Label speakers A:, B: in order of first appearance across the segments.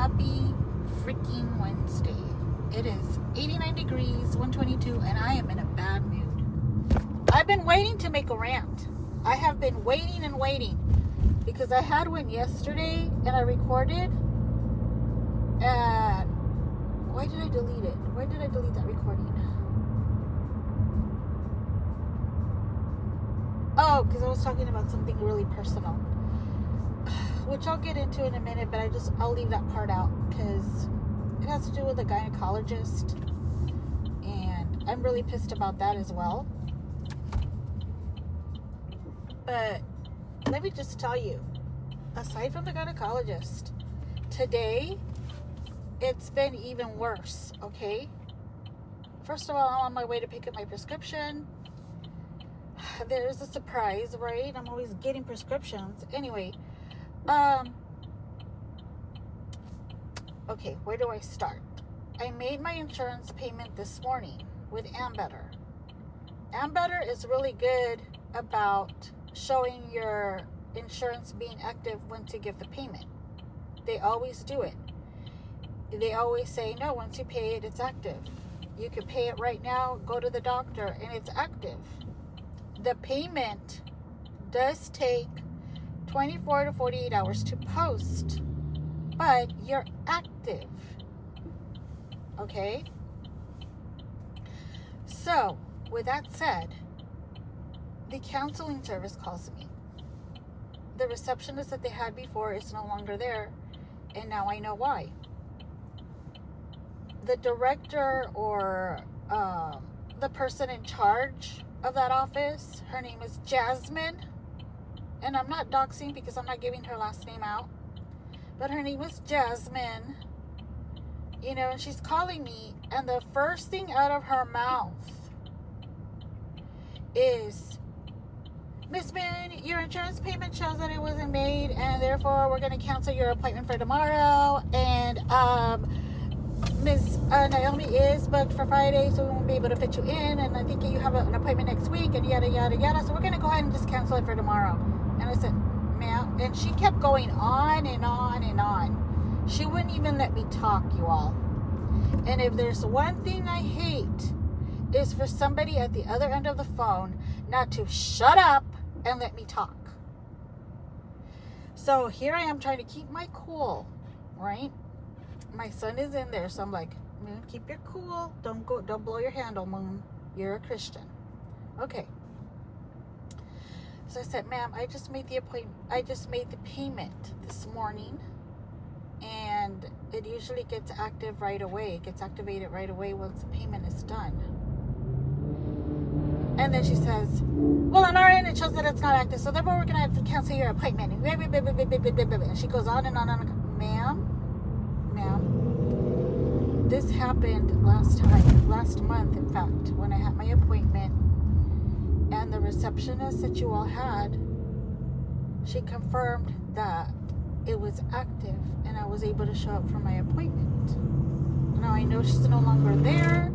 A: Happy freaking Wednesday. It is 89 degrees, 122, and I am in a bad mood. I've been waiting to make a rant. I have been waiting and waiting because I had one yesterday and I recorded. And why did I delete it? Why did I delete that recording? Oh, because I was talking about something really personal, which I'll get into in a minute, but I'll leave that part out because it has to do with a gynecologist, and I'm really pissed about that as well. But let me just tell you, aside from the gynecologist, today it's been even worse, okay? First of all, I'm on my way to pick up my prescription. There's a surprise, right? I'm always getting prescriptions. Anyway, okay, where do I start? I made my insurance payment this morning with Ambetter. Ambetter is really good about showing your insurance being active once you give the payment. They always do it. They always say, no, once you pay it, it's active. You can pay it right now, go to the doctor, and it's active. The payment does take 24 to 48 hours to post, but you're active. Okay? So, with that said, the counseling service calls me. The receptionist that they had before is no longer there, and now I know why. The director or the person in charge of that office, her name is Jasmine, and I'm not doxing because I'm not giving her last name out, but her name is Jasmine, and she's calling me, and the first thing out of her mouth is, Miss Moon, your insurance payment shows that it wasn't made, and therefore we're going to cancel your appointment for tomorrow, and Miss Naomi is booked for Friday, so we won't be able to fit you in, and I think you have an appointment next week, and yada, yada, yada, so we're going to go ahead and just cancel it for tomorrow. And I said, ma'am, and she kept going on and on and on. She wouldn't even let me talk, you all. And if there's one thing I hate, is for somebody at the other end of the phone not to shut up and let me talk. So here I am trying to keep my cool, right? My son is in there, so I'm like, Moon, keep your cool. Don't blow your handle, Moon. You're a Christian. Okay. So I said, ma'am, I just made the payment this morning, and it usually gets active right away. It gets activated right away once the payment is done. And then she says, well, on our end, it shows that it's not active, so therefore we're going to have to cancel your appointment. And she goes on and on and on. Ma'am, this happened last month, in fact, when I had my appointment, and the receptionist that you all had, she confirmed that it was active and I was able to show up for my appointment. Now I know she's no longer there,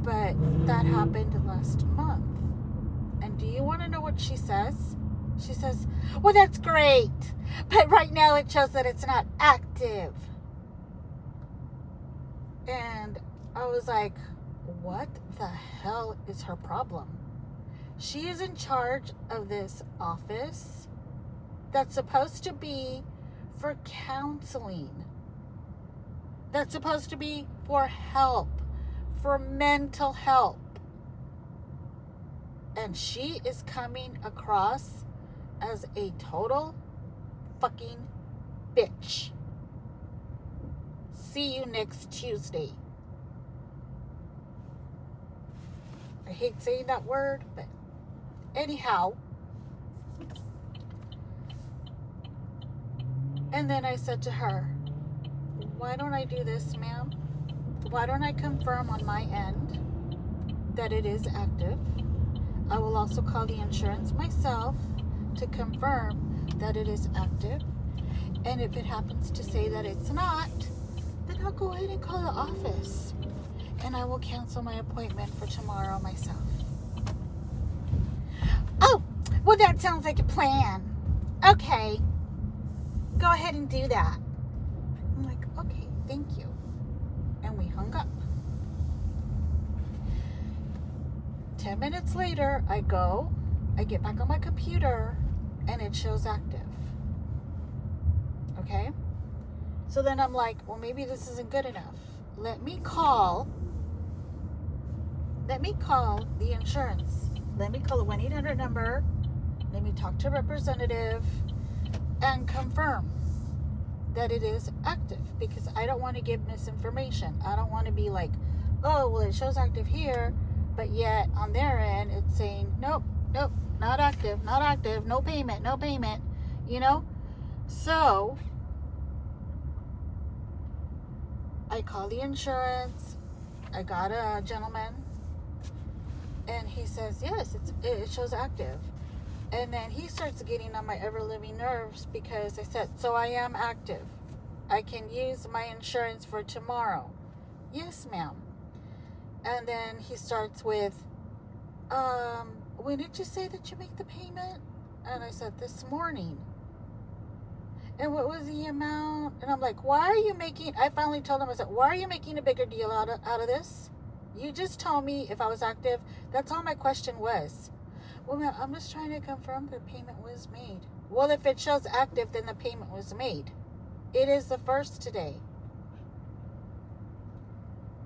A: but that happened last month. And do you want to know what she says? She says, well, that's great, but right now it shows that it's not active. And I was like, what the hell is her problem? She is in charge of this office that's supposed to be for counseling. That's supposed to be for help, for mental help. And she is coming across as a total fucking bitch. See you next Tuesday. I hate saying that word, but anyhow. And then I said to her, why don't I do this, ma'am? Why don't I confirm on my end that it is active? I will also call the insurance myself to confirm that it is active. And if it happens to say that it's not, then I'll go ahead and call the office. And I will cancel my appointment for tomorrow myself. Oh, well, that sounds like a plan. Okay. Go ahead and do that. I'm like, Thank you. And we hung up. 10 minutes later, I get back on my computer, and it shows active. Okay? So then I'm like, well, maybe this isn't good enough. Let me call the insurance. Let me call the 1-800 number. Let me talk to a representative and confirm that it is active, because I don't want to give misinformation. I don't want to be like, oh, well, it shows active here, but yet on their end it's saying nope, not active, no payment, you know. So I call the insurance. I got a gentleman, and he says yes, it shows active. And then he starts getting on my ever-living nerves, because I said, so I am active. I can use my insurance for tomorrow. Yes, ma'am. And then he starts with, when did you say that you make the payment? And I said, this morning. And what was the amount? And I'm like, I finally told him, I said, why are you making a bigger deal out of this? You just told me if I was active. That's all my question was. Well, ma'am, I'm just trying to confirm the payment was made. Well, if it shows active, then the payment was made. It is the 1st today.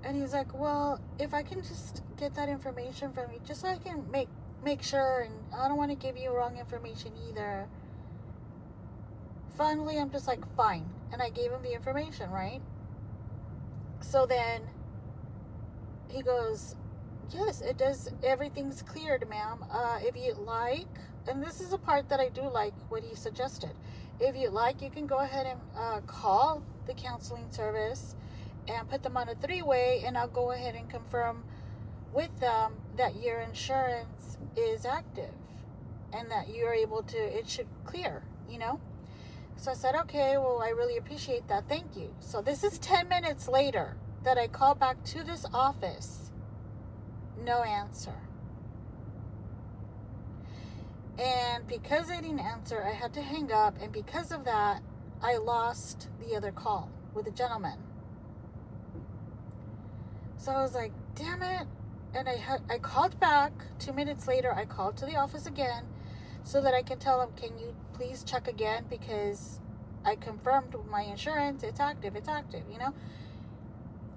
A: And he's like, well, if I can just get that information from you, just so I can make sure, and I don't want to give you wrong information either. Finally, I'm just like, fine. And I gave him the information, right? So then he goes, yes, it does. Everything's cleared, ma'am. If you like, and this is a part that I do like what he suggested. If you like, you can go ahead and call the counseling service and put them on a 3-way, and I'll go ahead and confirm with them that your insurance is active and that you're able to, it should clear, you know? So I said, okay, well, I really appreciate that. Thank you. So this is 10 minutes later that I call back to this office. No answer. And because I didn't answer, I had to hang up. And because of that, I lost the other call with the gentleman. So I was like, damn it. And I called back. 2 minutes later, I called to the office again so that I can tell them, can you please check again? Because I confirmed with my insurance, it's active, you know?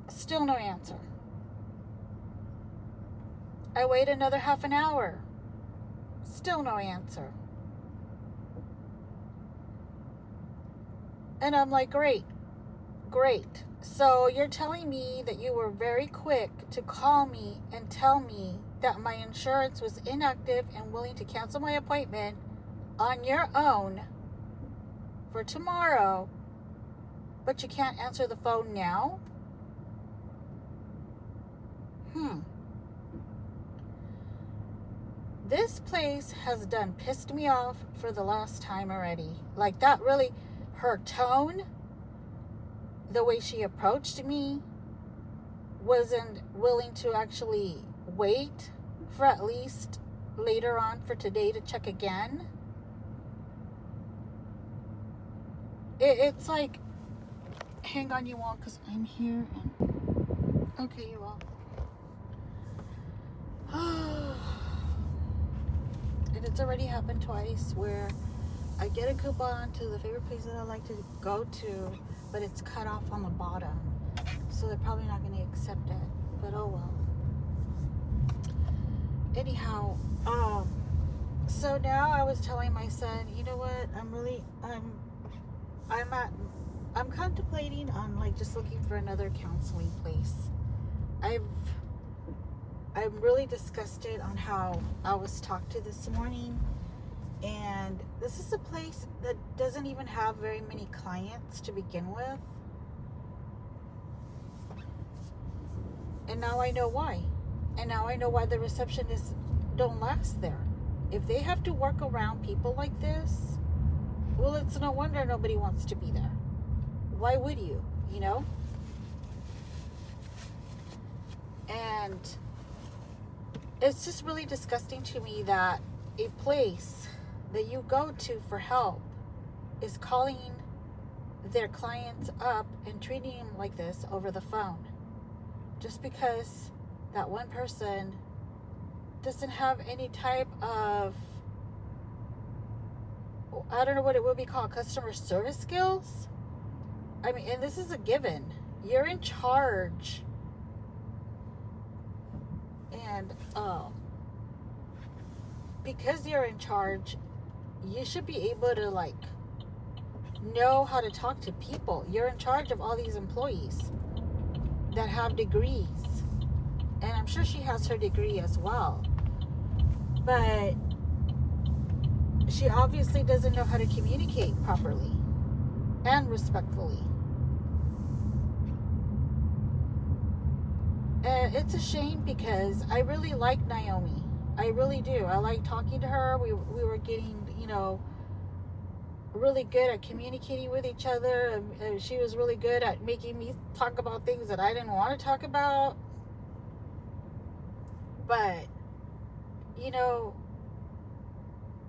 A: Still no answer. I wait another half an hour. Still no answer. And I'm like, great. So you're telling me that you were very quick to call me and tell me that my insurance was inactive and willing to cancel my appointment on your own for tomorrow, but you can't answer the phone now? This place has done pissed me off for the last time already. Like, that really, her tone, the way she approached me, wasn't willing to actually wait for at least later on for today to check again. It's like, hang on, you all, because I'm here. And okay, you all. And it's already happened twice where I get a coupon to the favorite place that I like to go to, but it's cut off on the bottom. So they're probably not going to accept it. But oh well. Anyhow, so now I was telling my son, you know what, I'm contemplating on like just looking for another counseling place. I'm really disgusted on how I was talked to this morning, and this is a place that doesn't even have very many clients to begin with. And now I know why. And now I know why the receptionists don't last there. If they have to work around people like this, well, it's no wonder nobody wants to be there. Why would you, you know? And it's just really disgusting to me that a place that you go to for help is calling their clients up and treating them like this over the phone. Just because that one person doesn't have any type of, I don't know what it would be called, customer service skills. I mean, and this is a given. You're in charge. And because you're in charge, you should be able to like know how to talk to people. You're in charge of all these employees that have degrees. And I'm sure she has her degree as well. But she obviously doesn't know how to communicate properly and respectfully. And it's a shame because I really like Naomi. I really do. I like talking to her. We were getting, really good at communicating with each other. And she was really good at making me talk about things that I didn't want to talk about. But,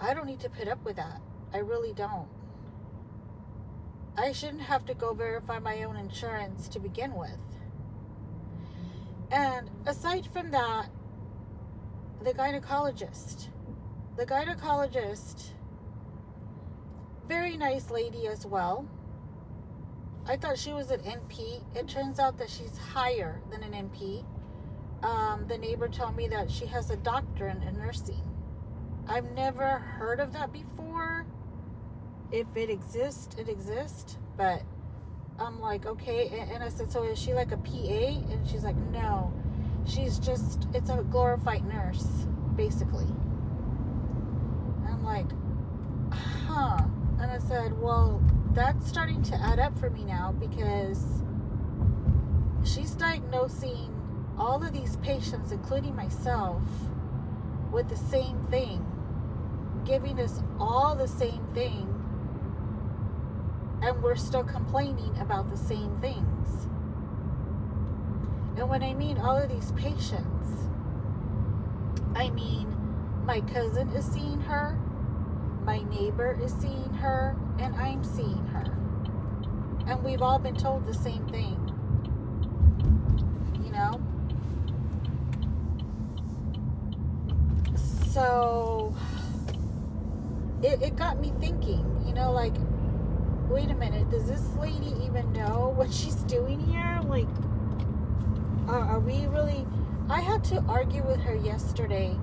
A: I don't need to put up with that. I really don't. I shouldn't have to go verify my own insurance to begin with. And aside from that, the gynecologist, very nice lady as well. I thought she was an NP. It turns out that she's higher than an NP. The neighbor told me that she has a doctorate in nursing. I've never heard of that before. If it exists, it exists. But I'm like, okay. And I said, so is she like a PA? And she's like, no. She's just, it's a glorified nurse, basically. And I'm like, huh. And I said, well, that's starting to add up for me now because she's diagnosing all of these patients, including myself, with the same thing, giving us all the same thing, and we're still complaining about the same things. And when I mean all of these patients, I mean my cousin is seeing her, my neighbor is seeing her, and I'm seeing her. And we've all been told the same thing. So it got me thinking, like, wait a minute, does this lady even know what she's doing here? Like, are we really... I had to argue with her yesterday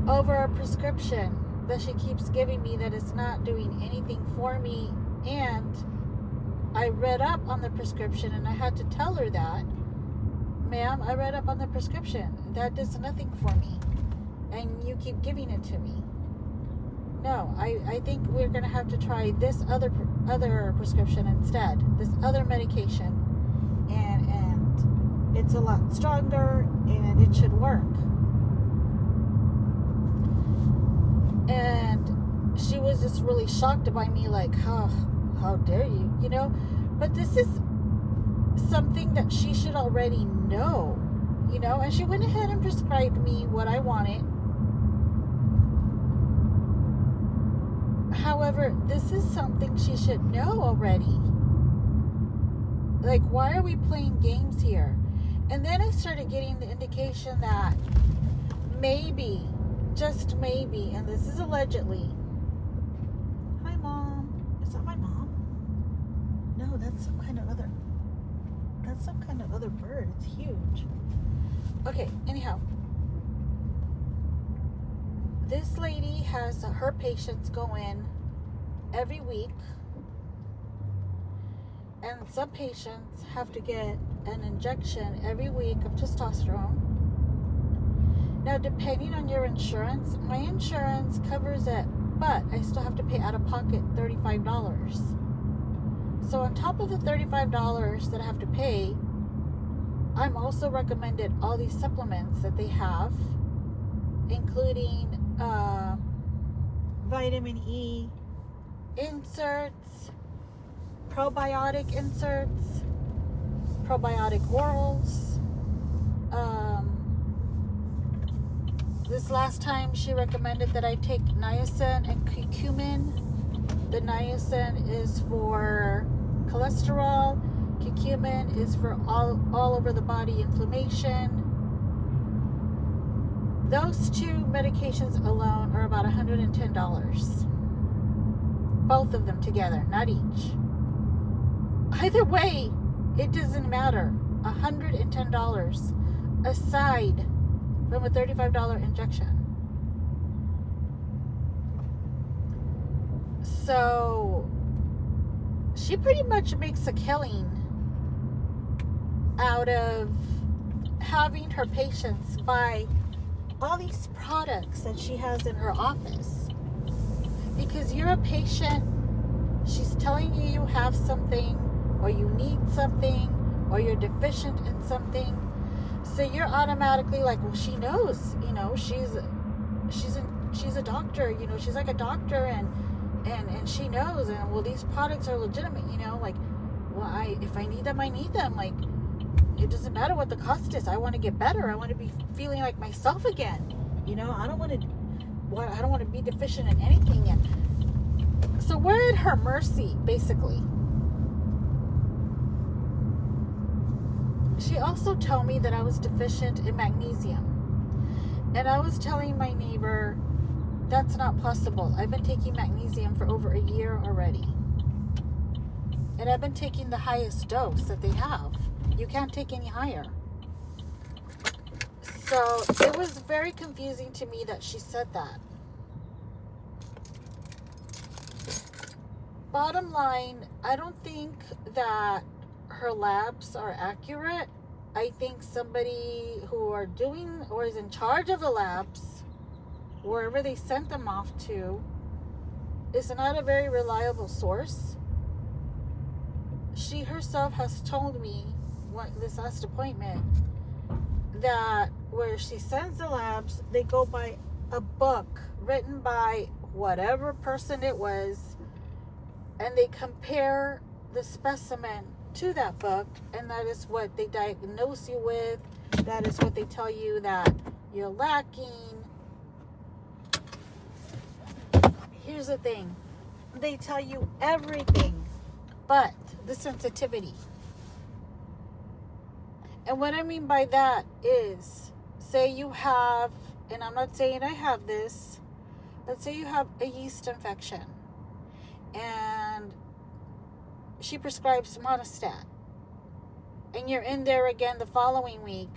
A: over a prescription that she keeps giving me that is not doing anything for me. And I read up on the prescription and I had to tell her that, ma'am, I read up on the prescription. That does nothing for me. And you keep giving it to me. No, I think we're going to have to try this other prescription instead. This other medication. And it's a lot stronger and it should work. And she was just really shocked by me, like, how dare you, But this is something that she should already know, And she went ahead and prescribed me what I wanted. However, this is something she should know already. Like, why are we playing games here? And then I started getting the indication that maybe, just maybe, and this is allegedly. Hi, Mom. Is that my mom? No, that's some kind of other bird. It's huge. Okay, anyhow. This lady has her patients go in every week, and some patients have to get an injection every week of testosterone. Now, depending on your insurance, my insurance covers it, but I still have to pay out of pocket $35. So on top of the $35 that I have to pay, I'm also recommended all these supplements that they have, including vitamin E inserts, probiotic inserts, probiotic orals. This last time she recommended that I take niacin and curcumin The niacin is for cholesterol. Curcumin is for all over the body inflammation. Those two medications alone are about $110. Both of them together, not each. Either way, it doesn't matter. $110 aside from a $35 injection. So she pretty much makes a killing out of having her patients buy all these products that she has in her office. Because you're a patient, she's telling you you have something, or you need something, or you're deficient in something. So you're automatically like, well, she knows, she's a doctor, she's like a doctor, and she knows, and well, these products are legitimate, like, well, if I need them, I need them. Like, it doesn't matter what the cost is. I want to get better. I want to be feeling like myself again. I don't want to be deficient in anything yet. So we're at her mercy, basically. She also told me that I was deficient in magnesium. And I was telling my neighbor, that's not possible. I've been taking magnesium for over a year already. And I've been taking the highest dose that they have. You can't take any higher. So it was very confusing to me that she said that. Bottom line, I don't think that her labs are accurate. I think somebody who are doing or is in charge of the labs, wherever they sent them off to, is not a very reliable source. She herself has told me this last appointment that where she sends the labs, they go by a book written by whatever person it was, and they compare the specimen to that book, and that is what they diagnose you with. That is what they tell you that you're lacking. Here's the thing. They tell you everything but the sensitivity. And what I mean by that is, say you have, and I'm not saying I have this, but say you have a yeast infection, and she prescribes Monostat, and you're in there again the following week.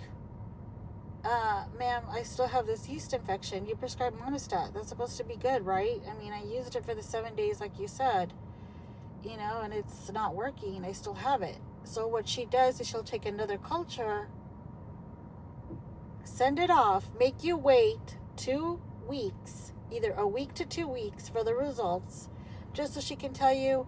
A: Ma'am, I still have this yeast infection. You prescribed Monostat. That's supposed to be good, right? I mean, I used it for the 7 days like you said, and it's not working. I still have it. So what she does is she'll take another culture, send it off, make you wait 2 weeks, either a week to 2 weeks for the results, just so she can tell you,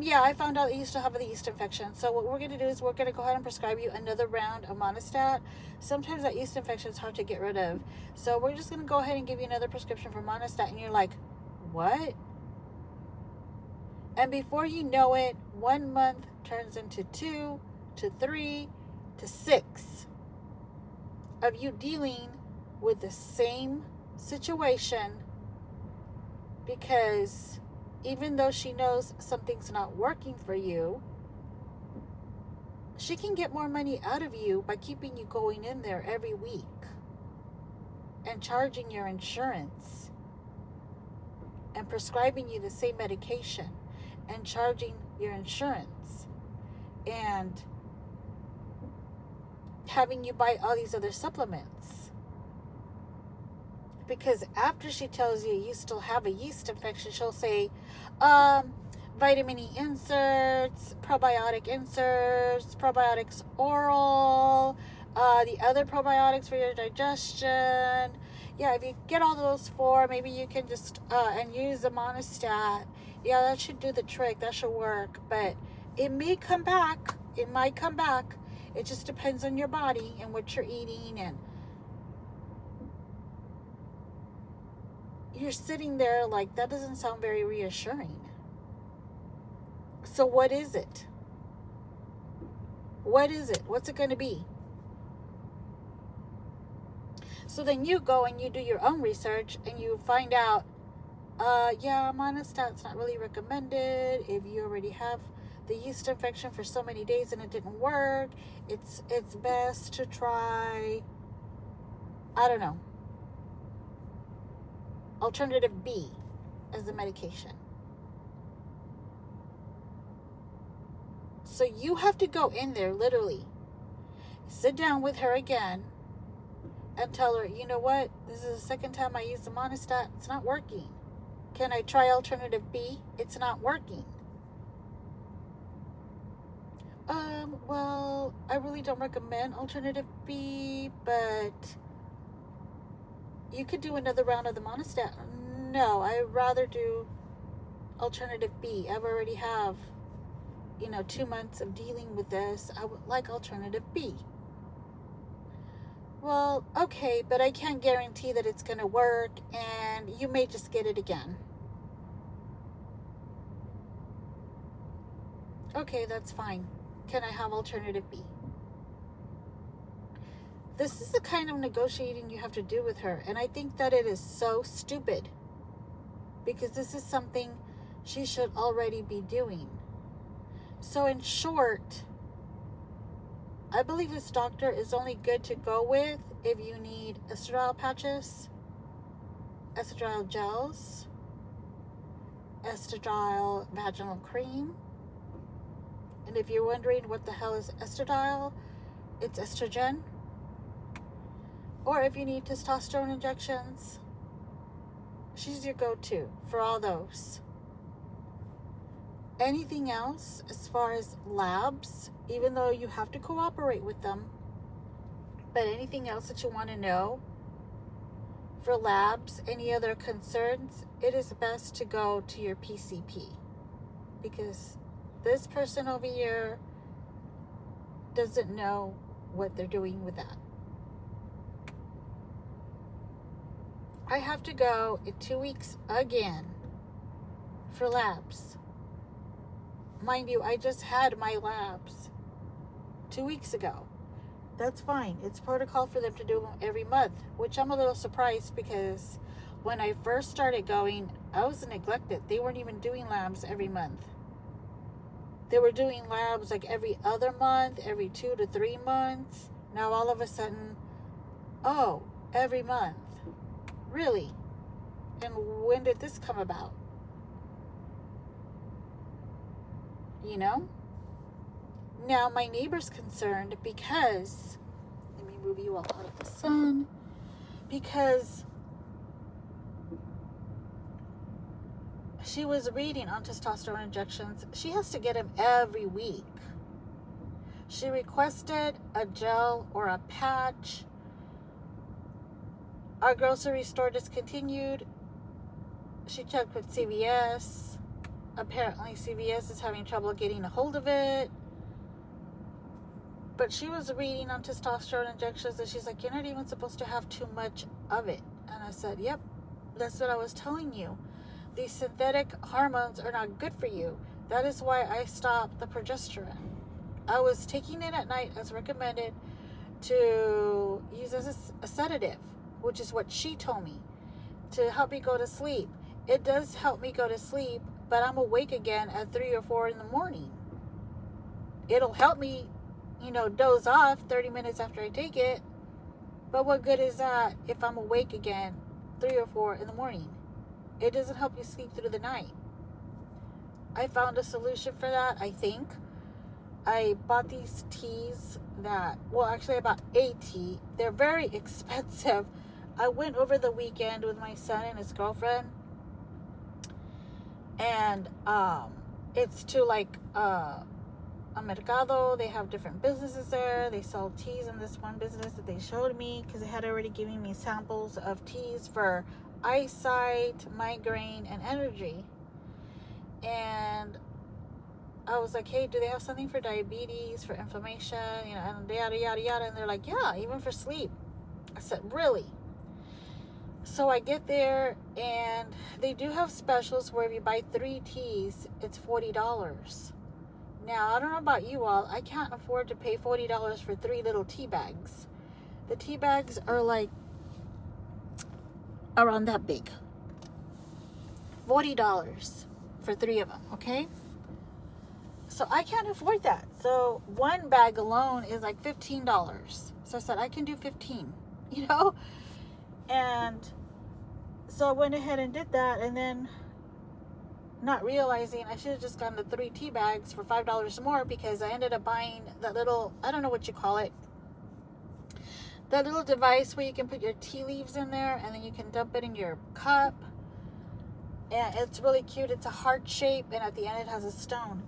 A: yeah, I found out that you still have the yeast infection. So what we're going to do is we're going to go ahead and prescribe you another round of Monostat. Sometimes that yeast infection is hard to get rid of. So we're just going to go ahead and give you another prescription for Monostat. And you're like, what? And before you know it, 1 month turns into 2 to 3 to 6 of you dealing with the same situation, because even though she knows something's not working for you, she can get more money out of you by keeping you going in there every week and charging your insurance and prescribing you the same medication and charging your insurance and having you buy all these other supplements. Because after she tells you you still have a yeast infection, she'll say, vitamin E inserts, probiotics oral, the other probiotics for your digestion. Yeah, if you get all those 4, maybe you can just, and use the Monostat. Yeah, that should do the trick. That should work. But it may come back. It might come back. It just depends on your body and what you're eating. And you're sitting there like, that doesn't sound very reassuring. So what is it? What is it? What's it going to be? So then you go and you do your own research and you find out Yeah, monostat's not really recommended if you already have the yeast infection for so many days and it didn't work. It's best to try, I don't know, alternative B as the medication. So you have to go in there, literally, sit down with her again and tell her, you know what, this is the second time I use the monostat. It's not working. Can I try alternative B? It's not working. Well, I really don't recommend alternative B, but you could do another round of the monostat. No, I'd rather do alternative B. I've already have, 2 months of dealing with this. I would like alternative B. Well, okay, but I can't guarantee that it's going to work, and you may just get it again. Okay, that's fine. Can I have alternative B? This is the kind of negotiating you have to do with her, and I think that it is so stupid because this is something she should already be doing. So in short, I believe this doctor is only good to go with if you need estradiol patches, estradiol gels, estradiol vaginal cream. And if you're wondering what the hell is estradiol, it's estrogen. Or if you need testosterone injections, she's your go-to for all those. Anything else as far as labs, even though you have to cooperate with them, but anything else that you want to know for labs, any other concerns, it is best to go to your PCP, because this person over here doesn't know what they're doing with that. I have to go in 2 weeks again for labs. Mind you, I just had my labs 2 weeks ago. That's fine. It's protocol for them to do them every month, which I'm a little surprised because when I first started going, I was neglected. They weren't even doing labs every month. They were doing labs like every other month, every 2 to 3 months. Now all of a sudden, every month. Really? And when did this come about? Now my neighbor's concerned because, let me move you all out of the sun, because she was reading on testosterone injections. She has to get them every week. She requested a gel or a patch. Our grocery store discontinued. She checked with CVS. Apparently CVS is having trouble getting a hold of it. But she was reading on testosterone injections and she's like, you're not even supposed to have too much of it. And I said, yep, that's what I was telling you. These synthetic hormones are not good for you. That is why I stopped the progesterone. I was taking it at night as recommended to use as a sedative, which is what she told me, to help me go to sleep. It does help me go to sleep, but I'm awake again at 3 or 4 in the morning. It'll help me, doze off 30 minutes after I take it. But what good is that if I'm awake again 3 or 4 in the morning? It doesn't help you sleep through the night. I found a solution for that, I think. I bought these teas I bought a tea. They're very expensive. I went over the weekend with my son and his girlfriend. And it's to a mercado. They have different businesses there. They sell teas in this one business that they showed me because they had already given me samples of teas for eyesight, migraine, and energy. And I was like, hey, do they have something for diabetes, for inflammation, and yada, yada, yada. And they're like, yeah, even for sleep. I said, really? So I get there, and they do have specials where if you buy 3 teas, it's $40. Now, I don't know about you all. I can't afford to pay $40 for 3 little tea bags. The tea bags are like around that big. $40 for 3 of them, okay? So I can't afford that. So one bag alone is like $15. So I said, I can do 15, you know? And so I went ahead and did that, and then not realizing I should have just gotten the 3 tea bags for $5 more, because I ended up buying that little, I don't know what you call it, that little device where you can put your tea leaves in there and then you can dump it in your cup. And it's really cute. It's a heart shape, and at the end it has a stone.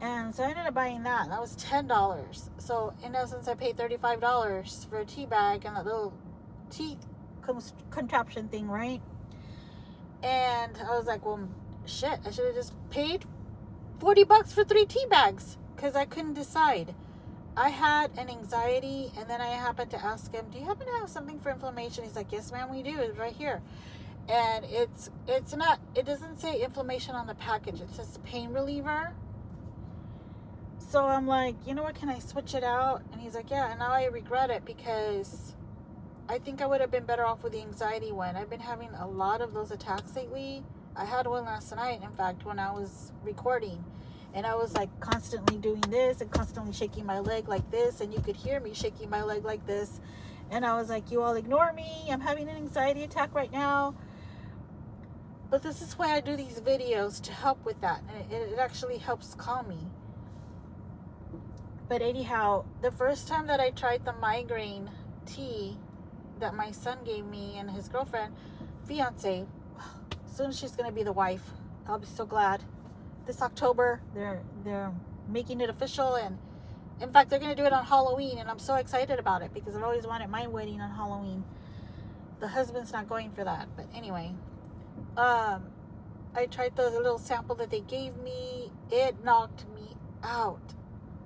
A: And so I ended up buying that. That was $10. So in essence, I paid $35 for a tea bag and that little tea contraption thing, right? And I was like, well, shit, I should have just paid $40 for 3 tea bags, because I couldn't decide. I had an anxiety, and then I happened to ask him, do you happen to have something for inflammation? He's like, yes, ma'am, we do. It's right here. And it's not, it doesn't say inflammation on the package. It says pain reliever. So I'm like, you know what, can I switch it out? And he's like, yeah. And now I regret it, because I think I would have been better off with the anxiety one. I've been having a lot of those attacks lately. I had one last night, in fact, when I was recording. And I was like constantly doing this and constantly shaking my leg like this. And you could hear me shaking my leg like this. And I was like, you all ignore me. I'm having an anxiety attack right now. But this is why I do these videos, to help with that. And it actually helps calm me. But anyhow, the first time that I tried the migraine tea that my son gave me and his girlfriend, fiance, soon she's going to be the wife. I'll be so glad. This October, they're making it official, and in fact, they're going to do it on Halloween, and I'm so excited about it, because I've always wanted my wedding on Halloween. The husband's not going for that, but anyway, I tried the little sample that they gave me. It knocked me out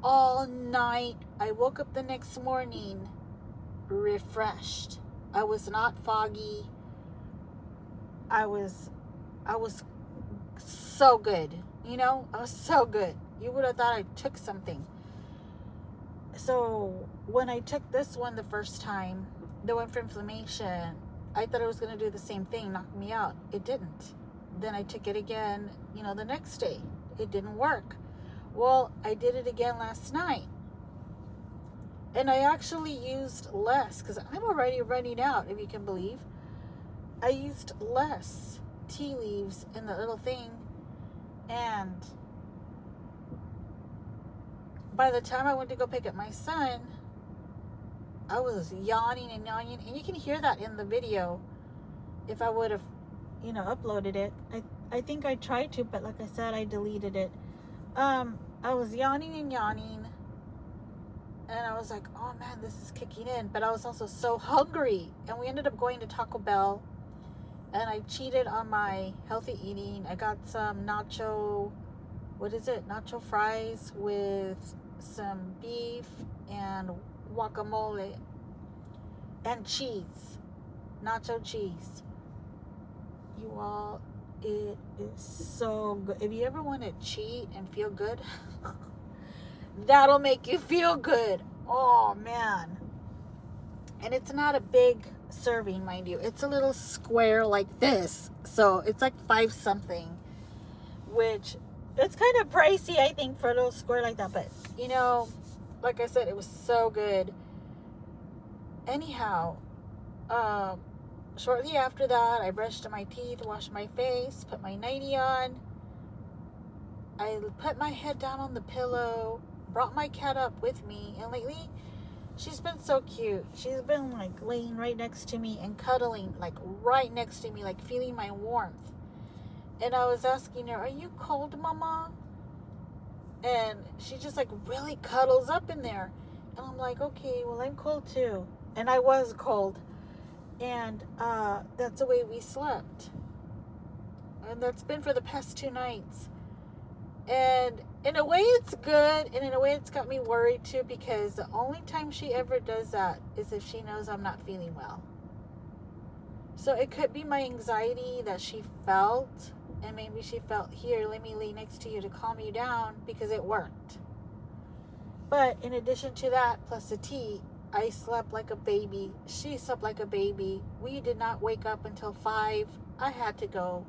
A: all night. I woke up the next morning refreshed. I was not foggy. I was so good. You know, I was so good. You would have thought I took something. So when I took this one the first time, the one for inflammation, I thought it was going to do the same thing, knock me out. It didn't. Then I took it again, you know, the next day. It didn't work. Well, I did it again last night. And I actually used less, because I'm already running out, if you can believe. I used less tea leaves in the little thing. And by the time I went to go pick up my son, I was yawning and yawning. And you can hear that in the video if I would have, you know, uploaded it. I think I tried to, but like I said, I deleted it. I was yawning and yawning. And I was like, oh man, this is kicking in. But I was also so hungry. And we ended up going to Taco Bell. And I cheated on my healthy eating. I got some nacho fries with some beef and guacamole and cheese. Nacho cheese. You all, it is so good. If you ever want to cheat and feel good, that'll make you feel good. Oh man. And it's not a big serving, mind you. It's a little square like this. So it's like 5 something, which it's kind of pricey, I think, for a little square like that. But, you know, like I said, it was so good. Anyhow, shortly after that, I brushed my teeth, washed my face, put my nightie on. I put my head down on the pillow, brought my cat up with me. And lately, she's been so cute. She's been like laying right next to me and cuddling like right next to me, like feeling my warmth. And I was asking her, are you cold, Mama? And she just like really cuddles up in there. And I'm like, okay, well, I'm cold too. And I was cold. And that's the way we slept. And that's been for the past 2 nights. And in a way it's good, and in a way it's got me worried too, because the only time she ever does that is if she knows I'm not feeling well. So it could be my anxiety that she felt, and maybe she felt, here, let me lay next to you to calm you down, because it worked. But in addition to that, plus the tea, I slept like a baby. She slept like a baby. We did not wake up until 5. I had to go.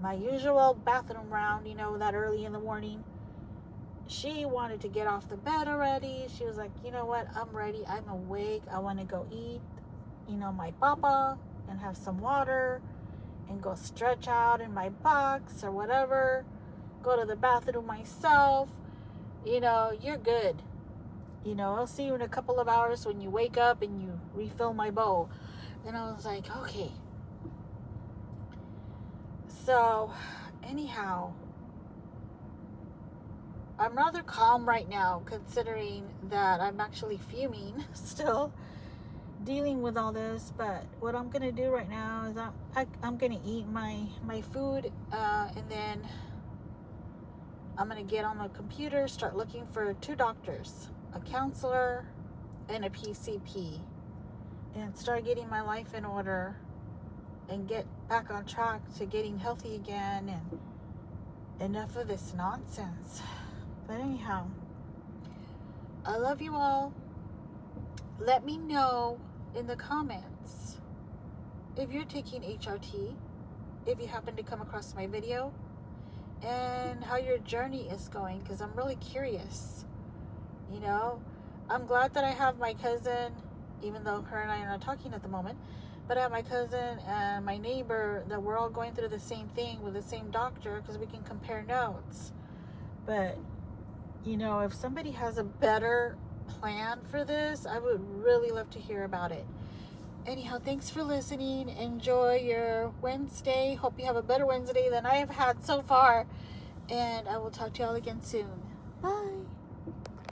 A: my usual bathroom round, you know, that early in the morning. She wanted to get off the bed already. She was like, you know what? I'm ready. I'm awake. I want to go eat, you know, my papa and have some water and go stretch out in my box or whatever. Go to the bathroom myself. You know, you're good. You know, I'll see you in a couple of hours when you wake up and you refill my bowl. And I was like, okay. So, anyhow, I'm rather calm right now, considering that I'm actually fuming still, dealing with all this. But what I'm going to do right now is I'm going to eat my food, and then I'm going to get on the computer, start looking for 2 doctors, a counselor and a PCP, and start getting my life in order and get back on track to getting healthy again, and enough of this nonsense. But anyhow, I love you all. Let me know in the comments if you're taking HRT, if you happen to come across my video, and how your journey is going, because I'm really curious. You know, I'm glad that I have my cousin, even though her and I are not talking at the moment, but I have my cousin and my neighbor that we're all going through the same thing with the same doctor, because we can compare notes. But, you know, if somebody has a better plan for this, I would really love to hear about it. Anyhow, thanks for listening. Enjoy your Wednesday. Hope you have a better Wednesday than I have had so far. And I will talk to y'all again soon.